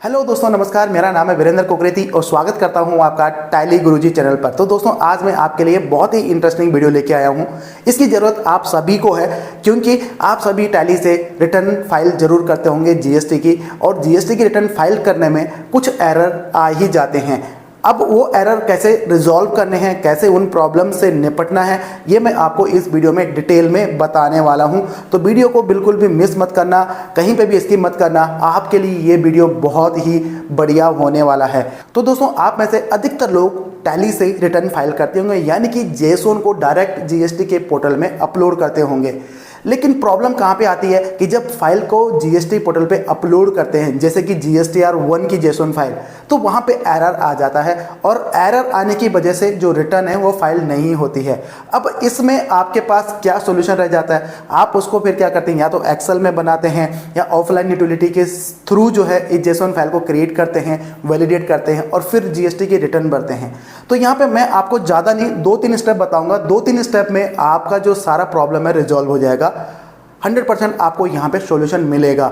Hello दोस्तों, नमस्कार। मेरा नाम है वीरेंद्र कोकरेती और स्वागत करता हूं आपका टैली गुरुजी चैनल पर। तो दोस्तों, आज मैं आपके लिए बहुत ही इंटरेस्टिंग वीडियो लेके आया हूं। इसकी ज़रूरत आप सभी को है क्योंकि आप सभी टैली से रिटर्न फाइल जरूर करते होंगे जीएसटी की, और जीएसटी की रिटर्न फाइल करने में कुछ एरर आ ही जाते हैं। अब वो एरर कैसे रिजॉल्व करने हैं, कैसे उन प्रॉब्लम से निपटना है, ये मैं आपको इस वीडियो में डिटेल में बताने वाला हूं। तो वीडियो को बिल्कुल भी मिस मत करना, कहीं पे भी स्किप मत करना। आपके लिए ये वीडियो बहुत ही बढ़िया होने वाला है। तो दोस्तों, आप में से अधिकतर लोग टैली से रिटर्न फाइल करते होंगे, यानी कि जेसोन को डायरेक्ट जीएसटी के पोर्टल में अपलोड करते होंगे। लेकिन प्रॉब्लम कहाँ पे आती है कि जब फाइल को जीएसटी पोर्टल पे अपलोड करते हैं, जैसे कि GSTR-1 की जेसोन फाइल, तो वहाँ पे एरर आ जाता है और एरर आने की वजह से जो रिटर्न है वो फाइल नहीं होती है। अब इसमें आपके पास क्या सोल्यूशन रह जाता है? आप उसको फिर क्या करते हैं, या तो एक्सेल में बनाते हैं या ऑफलाइन यूटिलिटी के थ्रू जो है इस जेसोन फाइल को क्रिएट करते हैं, वैलिडेट करते हैं और फिर जीएसटी की रिटर्न भरते हैं। तो यहाँ पे मैं आपको ज़्यादा नहीं, 2-3 स्टेप बताऊंगा। 2-3 स्टेप में आपका जो सारा प्रॉब्लम है रिजॉल्व हो जाएगा। 100% आपको यहाँ पे सॉल्यूशन मिलेगा।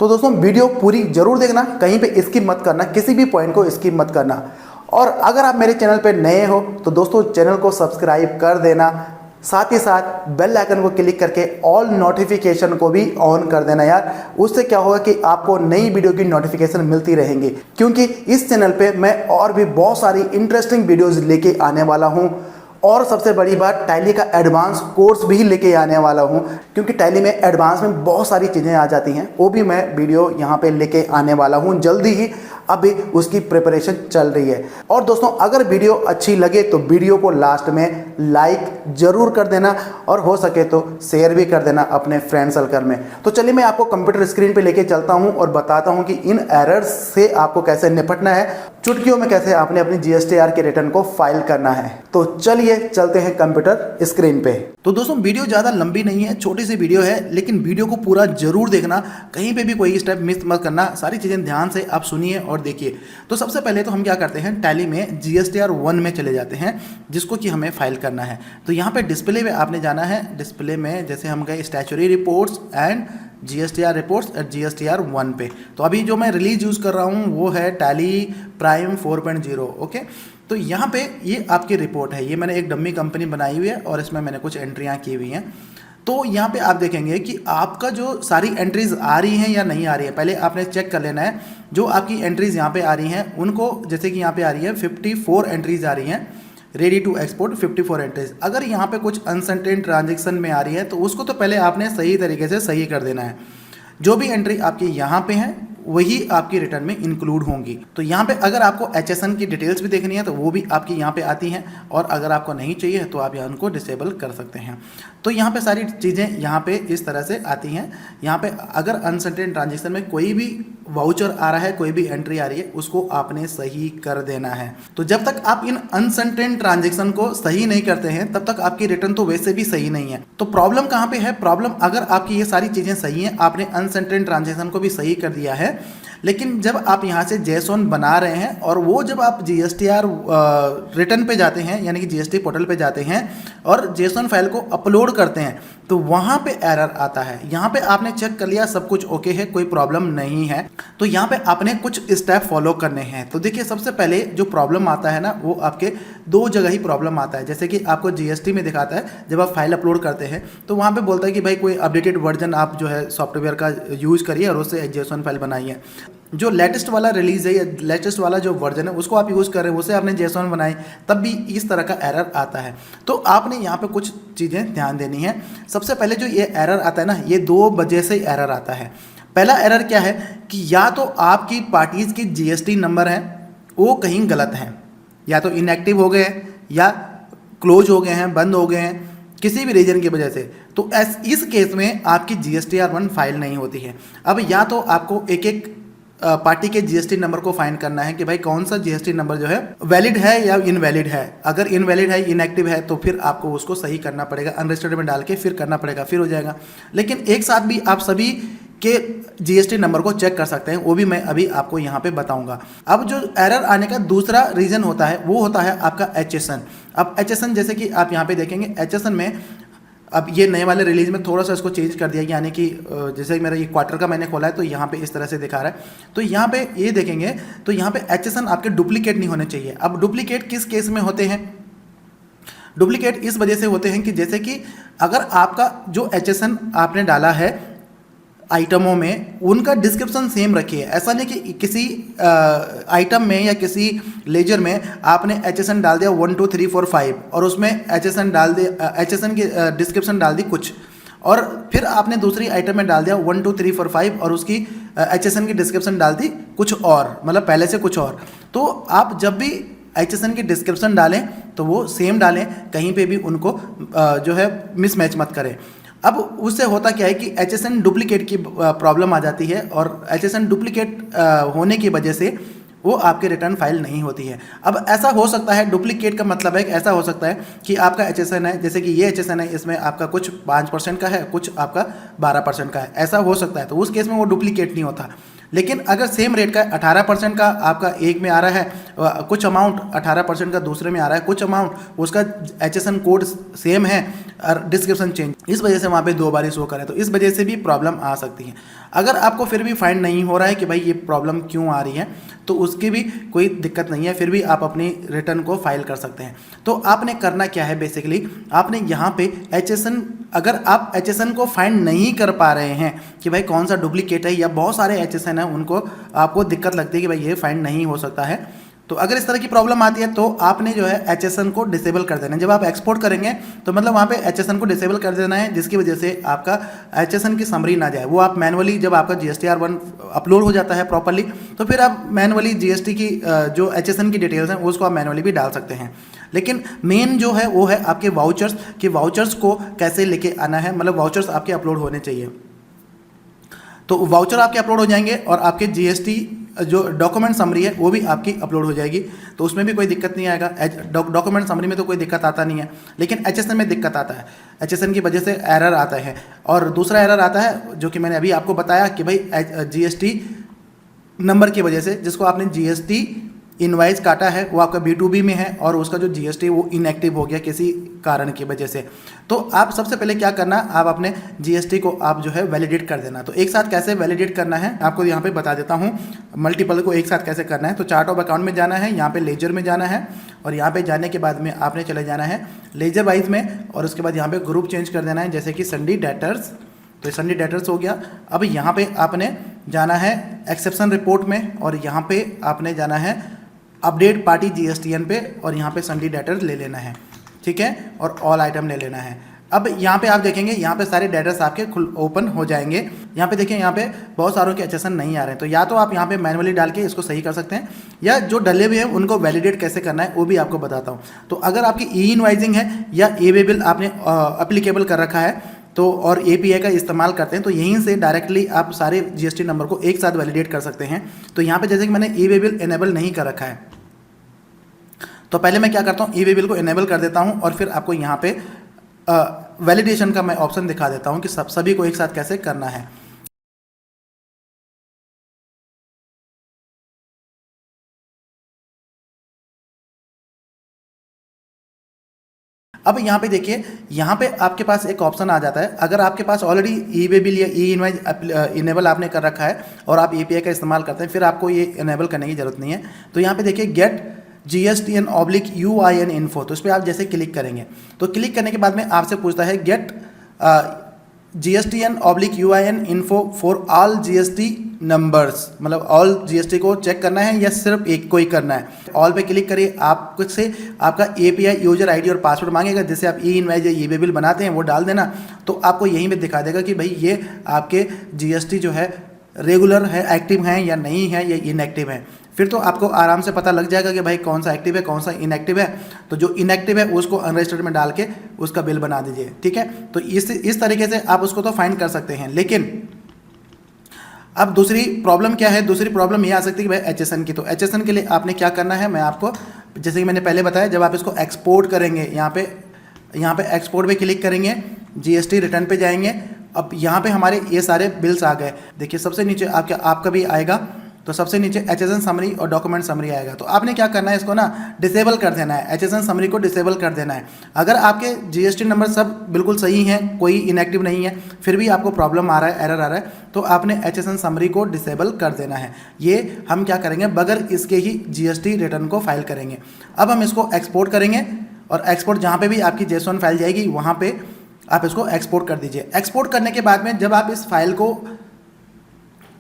तो दोस्तों, वीडियो पूरी जरूर देखना, कहीं पे स्किप मत करना, किसी भी पॉइंट को स्किप मत करना। और अगर आप मेरे चैनल पे नए हो तो दोस्तों, चैनल को सब्सक्राइब कर देना, साथ ही साथ बेल आइकन को क्लिक करके ऑल नोटिफिकेशन को भी ऑन कर देना यार। उससे क्या होगा कि आपको नई वीडियो की नोटिफिकेशन मिलती रहेंगी, क्योंकि इस चैनल पे मैं और भी बहुत सारी इंटरेस्टिंग वीडियोस लेके आने वाला हूं। और सबसे बड़ी बात, टैली का एडवांस कोर्स भी लेके आने वाला हूं, क्योंकि टैली में एडवांस में बहुत सारी चीज़ें आ जाती हैं। वो भी मैं वीडियो यहाँ पे लेके आने वाला हूं जल्दी ही। अभी उसकी प्रिपरेशन चल रही है। और दोस्तों, अगर वीडियो अच्छी लगे तो वीडियो को लास्ट में लाइक जरूर कर देना, और हो सके तो शेयर भी कर देना अपने फ्रेंड सर्कल में। तो चलिए, मैं आपको कंप्यूटर स्क्रीन पे लेके चलता हूं और बताता हूं कि इन एरर्स से आपको कैसे निपटना है, चुटकियों में कैसे आपने अपनी GSTR के रिटर्न को फाइल करना है। तो चलिए चलते हैं कंप्यूटर स्क्रीन पे। तो दोस्तों, वीडियो ज़्यादा लंबी नहीं है, छोटी सी वीडियो है, लेकिन वीडियो को पूरा जरूर देखना, कहीं पे भी कोई स्टेप मिस मत करना। सारी चीज़ें ध्यान से आप सुनिए और देखिए। तो सबसे पहले तो हम क्या करते हैं, टैली में GSTR-1 में चले जाते हैं, जिसको कि हमें फाइल करना है। तो यहाँ पे डिस्प्ले में आपने जाना है। डिस्प्ले में जैसे हम गए statutory reports and GSTR reports at GSTR-1 पे। तो अभी जो मैं रिलीज यूज़ कर रहा हूँ वो है टैली प्राइम 4.0। ओके, तो यहाँ पे ये आपकी रिपोर्ट है। ये मैंने एक डम्मी कंपनी बनाई हुई है और इसमें मैंने कुछ एंट्रियाँ की हुई हैं। तो यहाँ पे आप देखेंगे कि आपका जो सारी एंट्रीज आ रही हैं या नहीं आ रही है, पहले आपने चेक कर लेना है। जो आपकी एंट्रीज यहाँ पे आ रही हैं उनको, जैसे कि यहाँ पे आ रही है 54 एंट्रीज आ रही हैं, रेडी टू एक्सपोर्ट 54 एंट्रीज। अगर यहाँ पे कुछ अनसर्टेन ट्रांजेक्शन में आ रही है तो उसको तो पहले आपने सही तरीके से सही कर देना है। जो भी एंट्री आपकी यहाँ पे है वही आपकी रिटर्न में इंक्लूड होंगी। तो यहाँ पे अगर आपको HSN की डिटेल्स भी देखनी है तो वो भी आपकी यहाँ पे आती हैं, और अगर आपको नहीं चाहिए तो आप यहाँ उनको डिसेबल कर सकते हैं। तो यहाँ पे सारी चीज़ें यहाँ पे इस तरह से आती हैं। यहाँ पे अगर अनसर्टेन ट्रांजेक्शन में कोई भी वाउचर आ रहा है, कोई भी एंट्री आ रही है, उसको आपने सही कर देना है। तो जब तक आप इन अनसर्टेन ट्रांजेक्शन को सही नहीं करते हैं तब तक आपकी रिटर्न तो वैसे भी सही नहीं है। तो प्रॉब्लम कहाँ पे है? प्रॉब्लम, अगर आपकी ये सारी चीज़ें सही हैं, आपने अनसर्टेन ट्रांजेक्शन को भी सही कर दिया है, लेकिन जब आप यहाँ से जेसोन बना रहे हैं और वो जब आप GSTR रिटर्न पे जाते हैं, यानी कि GST पोर्टल पे जाते हैं और जेसोन फाइल को अपलोड करते हैं, तो वहाँ पे एरर आता है। यहाँ पे आपने चेक कर लिया सब कुछ ओके है, कोई प्रॉब्लम नहीं है, तो यहाँ पे आपने कुछ स्टेप फॉलो करने हैं। तो देखिए, सबसे पहले जो प्रॉब्लम आता है ना, वो आपके 2 जगह ही प्रॉब्लम आता है। जैसे कि आपको GST में दिखाता है, जब आप फाइल अपलोड करते हैं तो वहाँ पे बोलता है कि भाई कोई अपडेटेड वर्जन आप जो है सॉफ्टवेयर का यूज़ करिए और उससे एक जेसोन फाइल बनाइए। जो लेटेस्ट वाला रिलीज है या लेटेस्ट वाला जो वर्जन है उसको आप यूज़ कर रहे हैं, उससे आपने जेसोन बनाई, तब भी इस तरह का एरर आता है। तो आपने यहाँ पे कुछ चीज़ें ध्यान देनी है। सबसे पहले जो ये एरर आता है ना, ये 2 वजह से एरर आता है। पहला एरर क्या है कि या तो आपकी पार्टीज़ की GST नंबर हैं वो कहीं गलत हैं, या तो इनएक्टिव हो गए हैं या क्लोज हो गए हैं, बंद हो गए हैं, किसी भी रीजन की वजह से। तो इस केस में आपकी GSTR-1 फाइल नहीं होती है। अब या तो आपको एक एक पार्टी के GST नंबर को फाइंड करना है कि भाई कौन सा GST नंबर जो है वैलिड है या इनवैलिड है। अगर इनवैलिड है, इनएक्टिव है, तो फिर आपको उसको सही करना पड़ेगा, अनरजिस्टर्ड में डाल के फिर करना पड़ेगा, फिर हो जाएगा। लेकिन एक साथ भी आप सभी के GST नंबर को चेक कर सकते हैं, वो भी मैं अभी आपको यहाँ पे बताऊंगा। अब जो एरर आने का दूसरा रीज़न होता है वो होता है आपका HSN। अब HSN, जैसे कि आप यहाँ पे देखेंगे, HSN में अब ये नए वाले रिलीज में थोड़ा सा इसको चेंज कर दिया, यानी कि जैसे मेरा ये क्वार्टर का मैंने खोला है तो यहाँ पे इस तरह से दिखा रहा है। तो यहाँ पे ये देखेंगे तो यहाँ पे HSN आपके डुप्लीकेट नहीं होने चाहिए। अब डुप्लीकेट किस केस में होते हैं? डुप्लीकेट इस वजह से होते हैं कि जैसे कि अगर आपका जो HSN आपने डाला है आइटमों में, उनका डिस्क्रिप्शन सेम रखिए। ऐसा नहीं कि किसी आइटम में या किसी लेजर में आपने HSN डाल दिया 1 2 3 4 5 और उसमें HSN डाल दिया, HSN की डिस्क्रिप्शन डाल दी कुछ, और फिर आपने दूसरी आइटम में डाल दिया 1 2 3 4 5 और उसकी HSN की डिस्क्रिप्शन डाल दी कुछ और, मतलब पहले से कुछ और। तो आप जब भी HSN की डिस्क्रिप्शन डालें तो वो सेम डालें, कहीं पे भी उनको जो है मिसमैच मत करें। अब उससे होता क्या है कि HSN डुप्लीकेट की प्रॉब्लम आ जाती है, और HSN डुप्लीकेट होने की वजह से वो आपके रिटर्न फाइल नहीं होती है। अब ऐसा हो सकता है, डुप्लीकेट का मतलब है कि ऐसा हो सकता है कि आपका HSN है, जैसे कि ये HSN है, इसमें आपका कुछ 5% का है, कुछ आपका 12% का है, ऐसा हो सकता है। तो उस केस में वो डुप्लीकेट नहीं होता। लेकिन अगर सेम रेट का 18% का आपका एक में आ रहा है, कुछ अमाउंट 18% का दूसरे में आ रहा है, कुछ अमाउंट उसका HSN कोड सेम है और डिस्क्रिप्शन चेंज, इस वजह से वहाँ पे 2 बार शो करे, तो इस वजह से भी प्रॉब्लम आ सकती है। अगर आपको फिर भी फाइंड नहीं हो रहा है कि भाई ये प्रॉब्लम क्यों आ रही है, तो उसकी भी कोई दिक्कत नहीं है, फिर भी आप अपनी रिटर्न को फाइल कर सकते हैं। तो आपने करना क्या है, बेसिकली आपने यहाँ पे HSN, अगर आप HSN को फाइंड नहीं कर पा रहे हैं कि भाई कौन सा डुप्लीकेट है, या बहुत सारे HSN है उनको आपको दिक्कत लगती है कि भाई ये फाइंड नहीं हो सकता है, तो अगर इस तरह की प्रॉब्लम आती है तो आपने जो है HSN को डिसेबल कर देना है। जब आप एक्सपोर्ट करेंगे तो मतलब वहाँ पे HSN को डिसेबल कर देना है, जिसकी वजह से आपका HSN की समरी ना जाए। वो आप मैनुअली, जब आपका GSTR1 अपलोड हो जाता है प्रॉपरली, तो फिर आप मैनुअली GST की जो HSN की डिटेल्स हैं उसको आप मैनुअली भी डाल सकते हैं। लेकिन मेन जो है वो है आपके वाउचर्स, कि वाउचर्स को कैसे लेके आना है, मतलब वाउचर्स आपके अपलोड होने चाहिए। तो वाउचर आपके अपलोड हो जाएंगे और आपके GST जो डॉक्यूमेंट समरी है वो भी आपकी अपलोड हो जाएगी, तो उसमें भी कोई दिक्कत नहीं आएगा। डॉक्यूमेंट समरी में तो कोई दिक्कत आता नहीं है, लेकिन HSN में दिक्कत आता है। HSN की वजह से एरर आता है। और दूसरा एरर आता है जो कि मैंने अभी आपको बताया कि भाई GST नंबर की वजह से, जिसको आपने GST इनवाइस काटा है वो आपका B2B में है और उसका जो GST वो इनएक्टिव हो गया किसी कारण की वजह से। तो आप सबसे पहले क्या करना, आप अपने GST को आप जो है वैलिडेट कर देना। तो एक साथ कैसे वैलिडेट करना है आपको यहाँ पे बता देता हूँ, मल्टीपल को एक साथ कैसे करना है। तो चार्ट ऑफ अकाउंट में जाना है, यहाँ पे लेजर में जाना है, और यहाँ पे जाने के बाद में आपने चले जाना है लेजर वाइज में, और उसके बाद यहाँ पे ग्रुप चेंज कर देना है, जैसे कि सन्डी डेटर्स। तो सन्डी डेटर्स हो गया। अब यहाँ पे आपने जाना है एक्सेप्शन रिपोर्ट में, और यहाँ पे आपने जाना है अपडेट पार्टी GSTN पे, और यहाँ पे सन्डी डेटर्स ले लेना है, ठीक है, और ऑल आइटम ले लेना है। अब यहाँ पे आप देखेंगे यहाँ पे सारे डेटर्स आपके ओपन हो जाएंगे। यहाँ पे देखिए यहाँ पे बहुत सारों के HSN नहीं आ रहे हैं, तो या तो आप यहाँ पे मैनुअली डाल के इसको सही कर सकते हैं, या जो डले हुए हैं उनको वैलिडेट कैसे करना है वो भी आपको बताता हूँ। तो अगर आपकी ई इनवाइजिंग है या ए बिल आपने अप्लीकेबल कर रखा है तो, और API का इस्तेमाल करते हैं, तो यहीं से डायरेक्टली आप सारे GST नंबर को एक साथ वैलिडेट कर सकते हैं। तो यहाँ पे जैसे कि मैंने ई बिल इनेबल नहीं कर रखा है, तो पहले मैं क्या करता हूँ, ई बिल को इनेबल कर देता हूँ, और फिर आपको यहाँ पे वैलिडेशन का मैं ऑप्शन दिखा देता हूँ कि सभी को एक साथ कैसे करना है। अब यहाँ पे देखिए, यहाँ पे आपके पास एक ऑप्शन आ जाता है। अगर आपके पास ऑलरेडी ई वे बिल या ई इनवाइस इनेबल आपने कर रखा है और आप API का इस्तेमाल करते हैं, फिर आपको ये इनेबल करने की जरूरत नहीं है। तो यहाँ पे देखिए गेट GSTN/UIN इन्फो, तो इस पर आप जैसे क्लिक करेंगे, तो क्लिक करने के बाद में आपसे पूछता है get GSTN/UIN info for all GST numbers, मतलब ऑल GST को चेक करना है या सिर्फ एक को ही करना है। ऑल पे क्लिक करिए, आपको से आपका API यूजर ID और पासवर्ड मांगेगा, जिससे आप ई इनवाइस या ई वे बिल बनाते हैं वो डाल देना। तो आपको यहीं पे दिखा देगा कि भाई ये आपके GST जो है रेगुलर है, एक्टिव हैं या नहीं है, या इनएक्टिव है। फिर तो आपको आराम से पता लग जाएगा कि भाई कौन सा एक्टिव है कौन सा इनएक्टिव है। तो जो इनएक्टिव है उसको अनरजिस्टर्ड में डाल के उसका बिल बना दीजिए, ठीक है। तो इस तरीके से आप उसको तो फाइंड कर सकते हैं। लेकिन अब दूसरी प्रॉब्लम क्या है, दूसरी प्रॉब्लम ये आ सकती है कि भाई HSN की। तो HSN के लिए आपने क्या करना है, मैं आपको जैसे कि मैंने पहले बताया, जब आप इसको एक्सपोर्ट करेंगे, यहाँ पे एक्सपोर्ट पे क्लिक करेंगे, GST रिटर्न पे जाएंगे। अब यहाँ पे हमारे ये सारे बिल्स आ गए। देखिए सबसे नीचे आपका भी आएगा तो सबसे नीचे HSN समरी और डॉक्यूमेंट समरी आएगा। तो आपने क्या करना है, इसको ना डिसेबल कर देना है, HSN समरी को डिसेबल कर देना है। अगर आपके GST नंबर सब बिल्कुल सही हैं, कोई इनएक्टिव नहीं है, फिर भी आपको प्रॉब्लम आ रहा है, एरर आ रहा है, तो आपने HSN समरी को डिसेबल कर देना है। ये हम क्या करेंगे, बगैर इसके ही GST रिटर्न को फाइल करेंगे। अब हम इसको एक्सपोर्ट करेंगे और एक्सपोर्ट जहाँ पे भी आपकी JSON फाइल जाएगी वहाँ पे आप इसको एक्सपोर्ट कर दीजिए। एक्सपोर्ट करने के बाद में जब आप इस फाइल को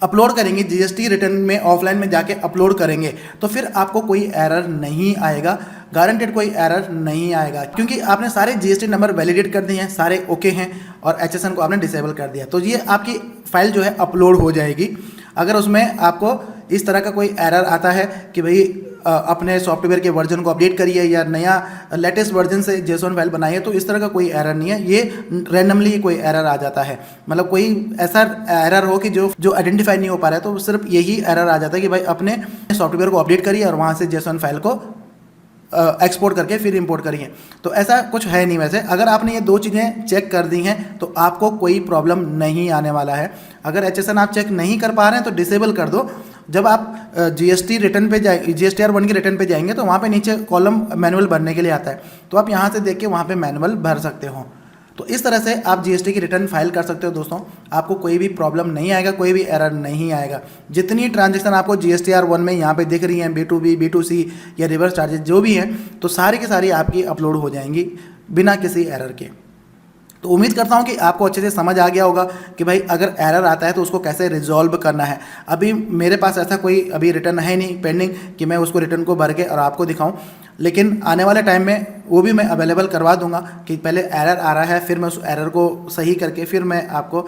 अपलोड करेंगे, GST रिटर्न में ऑफलाइन में जाके अपलोड करेंगे, तो फिर आपको कोई एरर नहीं आएगा, गारंटेड कोई एरर नहीं आएगा, क्योंकि आपने सारे GST नंबर वैलिडेट कर दिए हैं, सारे ओके हैं और HSN को आपने डिसेबल कर दिया। तो ये आपकी फाइल जो है अपलोड हो जाएगी। अगर उसमें आपको इस तरह का कोई एरर आता है कि भाई अपने सॉफ्टवेयर के वर्जन को अपडेट करिए या नया लेटेस्ट वर्जन से JSON फाइल बनाइए, तो इस तरह का कोई एरर नहीं है, ये रैंडमली कोई एरर आ जाता है। मतलब कोई ऐसा एरर हो कि जो आइडेंटिफाई नहीं हो पा रहा है, तो सिर्फ यही एरर आ जाता है कि भाई अपने सॉफ्टवेयर को अपडेट करिए और वहाँ से JSON फाइल को एक्सपोर्ट करके फिर इंपोर्ट करिए। तो ऐसा कुछ है नहीं। वैसे अगर आपने ये दो चीज़ें चेक कर दी हैं तो आपको कोई प्रॉब्लम नहीं आने वाला है। अगर HSN आप चेक नहीं कर पा रहे हैं तो डिसेबल कर दो। जब आप GST रिटर्न पे जाए, GSTR 1 के रिटर्न पे जाएंगे तो वहाँ पे नीचे कॉलम मैनुअल भरने के लिए आता है, तो आप यहाँ से देख के वहाँ पे मैनुअल भर सकते हो। तो इस तरह से आप GST की रिटर्न फाइल कर सकते हो दोस्तों, आपको कोई भी प्रॉब्लम नहीं आएगा, कोई भी एरर नहीं आएगा। जितनी ट्रांजैक्शन आपको GSTR 1 में यहाँ पे दिख रही हैं, B2B, B2C या रिवर्स चार्जेस जो भी हैं, तो सारी की सारी आपकी अपलोड हो जाएंगी बिना किसी एरर के। तो उम्मीद करता हूँ कि आपको अच्छे से समझ आ गया होगा कि भाई अगर एरर आता है तो उसको कैसे रिजॉल्व करना है। अभी मेरे पास ऐसा कोई अभी रिटर्न है नहीं पेंडिंग कि मैं उसको रिटर्न को भर के और आपको दिखाऊं, लेकिन आने वाले टाइम में वो भी मैं अवेलेबल करवा दूंगा कि पहले एरर आ रहा है, फिर मैं उस एरर को सही करके फिर मैं आपको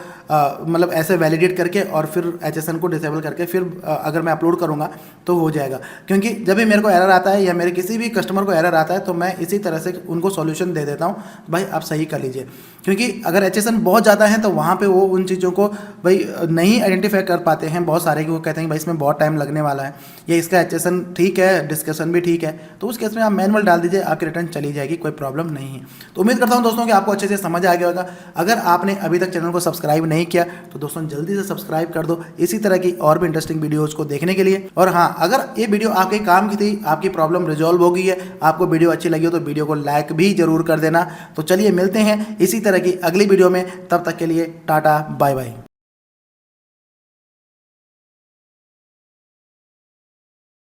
मतलब ऐसे वैलिडेट करके और फिर HSN को डिसेबल करके फिर अगर मैं अपलोड करूंगा तो हो जाएगा। क्योंकि जब भी मेरे को एरर आता है या मेरे किसी भी कस्टमर को एरर आता है तो मैं इसी तरह से उनको सॉल्यूशन दे देता हूँ, भाई आप सही कर लीजिए। क्योंकि अगर HSN बहुत ज़्यादा है तो वहाँ पे वो उन चीज़ों को भाई नहीं आइडेंटिफाई कर पाते हैं बहुत सारे, कि वो कहते हैं भाई इसमें बहुत टाइम लगने वाला है या इसका HSN ठीक है, डिस्कशन भी ठीक है, तो उस केस में आप मैनुअल डाल दीजिए, आपकी रिटर्न चली जाएगी, कोई प्रॉब्लम नहीं है। तो उम्मीद करता हूँ दोस्तों कि आपको अच्छे से समझ आ गया होगा। अगर आपने अभी तक चैनल को सब्सक्राइब नहीं किया तो दोस्तों जल्दी से सब्सक्राइब कर दो इसी तरह की और भी इंटरेस्टिंग वीडियोज़ को देखने के लिए। और हाँ, अगर ये वीडियो आपके काम की थी, आपकी प्रॉब्लम रिजॉल्व हो गई है, आपको वीडियो अच्छी लगी हो तो वीडियो को लाइक भी जरूर कर देना। तो चलिए मिलते हैं इसी तरह की अगली वीडियो में, तब तक के लिए टाटा बाय बाय।